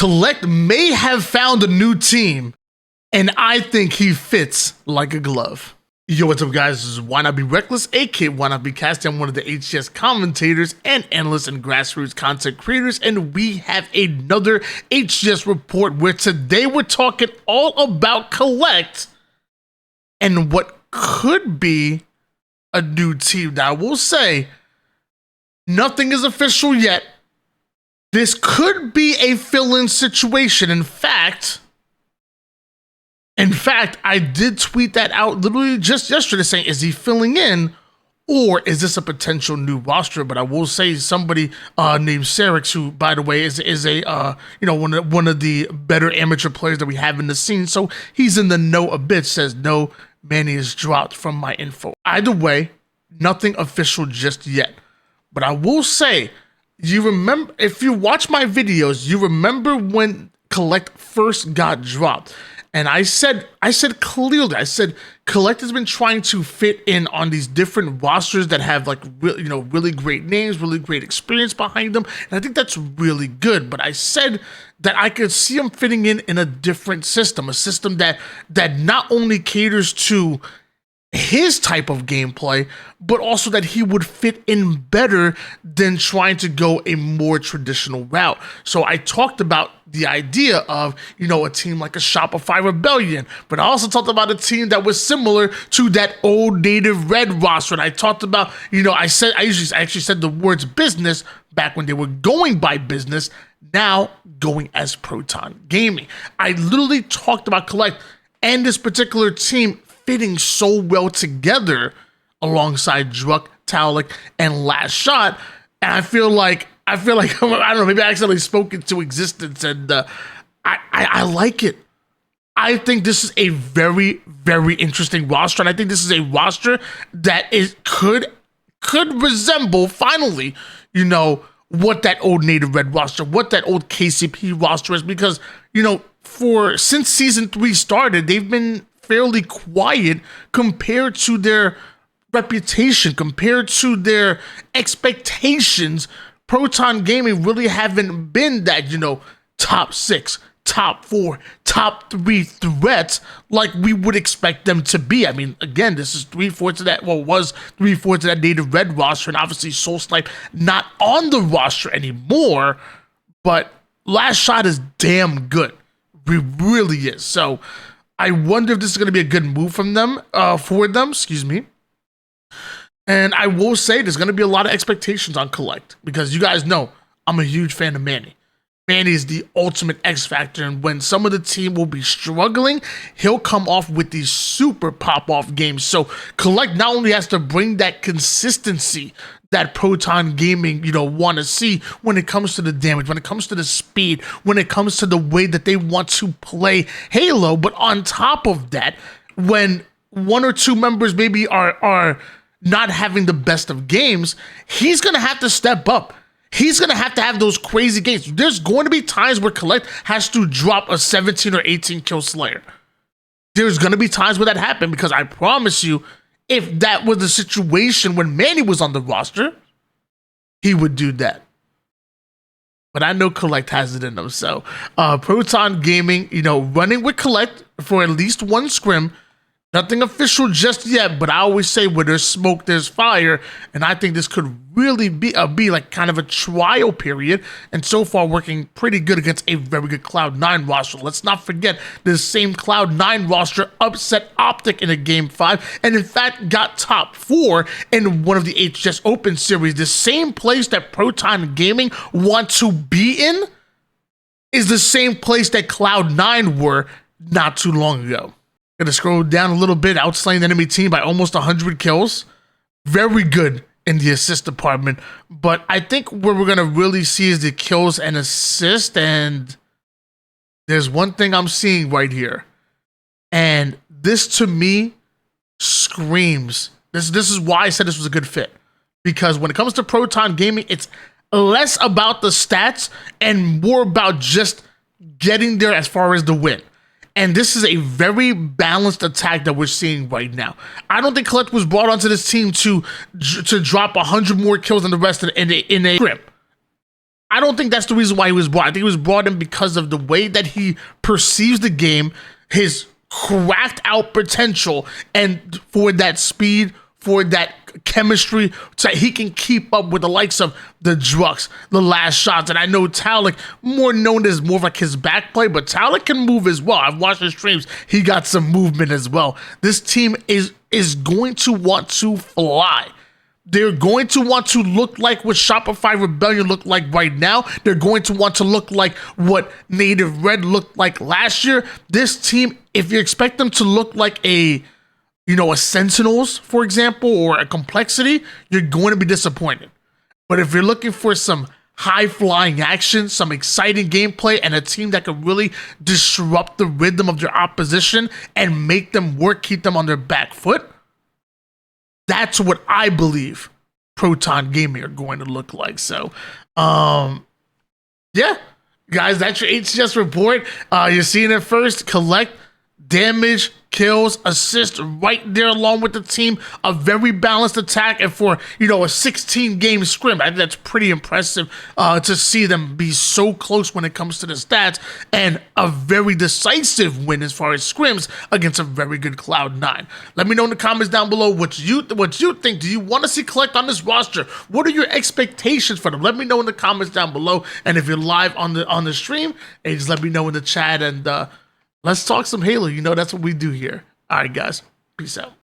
Kuhlects may have found a new team, and I think he fits like a glove. Yo, what's up, guys? This is Why Not Be Reckless, aka Why Not Be Cast. I'm one of the HCS commentators and analysts and grassroots content creators, and we have another HCS report where today we're talking all about Kuhlects and what could be a new team. Now, I will say, nothing is official yet. This could be a fill-in situation. In fact, I did tweet that out literally just yesterday saying, is he filling in or is this a potential new roster? But I will say somebody named Sarix, who, by the way, is a one of the better amateur players that we have in the scene. So he's in the know a bit, says no, Manny is dropped from my info. Either way, nothing official just yet. But I will say, you remember, if you watch my videos, you remember when Kuhlects first got dropped. And I said clearly, Kuhlects has been trying to fit in on these different rosters that have like really great names, really great experience behind them, and I think that's really good. But I said that I could see him fitting in a different system, a system that not only caters to his type of gameplay, but also that he would fit in better than trying to go a more traditional route. So I talked about the idea of, a team like a Shopify Rebellion, but I also talked about a team that was similar to that old Native Red roster. And I talked about, I actually said the words business back when they were going by business, now going as Proton Gaming. I literally talked about Kuhlects and this particular team fitting so well together alongside Druk, Taulik, and Last Shot. And I feel like, I don't know, maybe I accidentally spoke into existence, and I like it. I think this is a very, very interesting roster, and I think this is a roster that could resemble, finally, what that old Native Red roster, what that old KCP roster is, because, since Season 3 started, they've been fairly quiet compared to their reputation, compared to their expectations. Proton Gaming really haven't been that, top 6, top 4, top 3 threats like we would expect them to be. I mean, again, this is 3/4 of that, was 3/4 of that Native Red roster, and obviously Soul Snipe not on the roster anymore, but Last Shot is damn good. It really is. So I wonder if this is going to be a good move from them, excuse me. And I will say there's going to be a lot of expectations on Kuhlects, because you guys know I'm a huge fan of Manny. Manny is the ultimate X factor, and when some of the team will be struggling, he'll come off with these super pop-off games. So Kuhlects not only has to bring that consistency that Proton Gaming, want to see when it comes to the damage, when it comes to the speed, when it comes to the way that they want to play Halo, but on top of that, when one or two members maybe are not having the best of games, he's going to have to step up. He's going to have those crazy games. There's going to be times where Kuhlects has to drop a 17 or 18 kill Slayer. There's going to be times where that happened, because I promise you, if that was the situation when Manny was on the roster, he would do that. But I know Kuhlects has it in them. So Proton Gaming, running with Kuhlects for at least one scrim. Nothing official just yet, but I always say where there's smoke, there's fire, and I think this could really be like kind of a trial period, and so far working pretty good against a very good Cloud9 roster. Let's not forget the same Cloud9 roster upset Optic in a Game 5, and in fact got top 4 in one of the HCS Open Series. The same place that Proton Gaming want to be in is the same place that Cloud9 were not too long ago. Gonna scroll down a little bit, outslaying the enemy team by almost 100 kills. Very good in the assist department. But I think what we're gonna really see is the kills and assist. And there's one thing I'm seeing right here. And this to me screams. This is why I said this was a good fit. Because when it comes to Proton Gaming, it's less about the stats and more about just getting there as far as the win. And this is a very balanced attack that we're seeing right now. I don't think Kuhlects was brought onto this team to drop 100 more kills than the rest in a Scrim. I don't think that's the reason why he was brought. I think he was brought in because of the way that he perceives the game, his cracked out potential, and for that speed, for that chemistry, so that he can keep up with the likes of the Drux, the last shots. And I know Talek, more known as more of like his back play, but Talek can move as well. I've watched his streams. He got some movement as well. This team is going to want to fly. They're going to want to look like what Shopify Rebellion looked like right now. They're going to want to look like what Native Red looked like last year. This team, if you expect them to look like a Sentinels, for example, or a Complexity, you're going to be disappointed. But if you're looking for some high-flying action, some exciting gameplay, and a team that can really disrupt the rhythm of their opposition and make them work, keep them on their back foot, that's what I believe Proton Gaming are going to look like. So, yeah, guys, that's your HCS report. You're seeing it first. Collect, damage, kills, assist right there along with the team. A very balanced attack, and for a 16-game scrim, I think that's pretty impressive to see them be so close when it comes to the stats, and a very decisive win as far as scrims against a very good Cloud9. Let me know in the comments down below what you think. Do you want to see Kuhlects on this roster? What are your expectations for them? Let me know in the comments down below, and if you're live on the stream, hey, just let me know in the chat, and let's talk some Halo. That's what we do here. All right, guys. Peace out.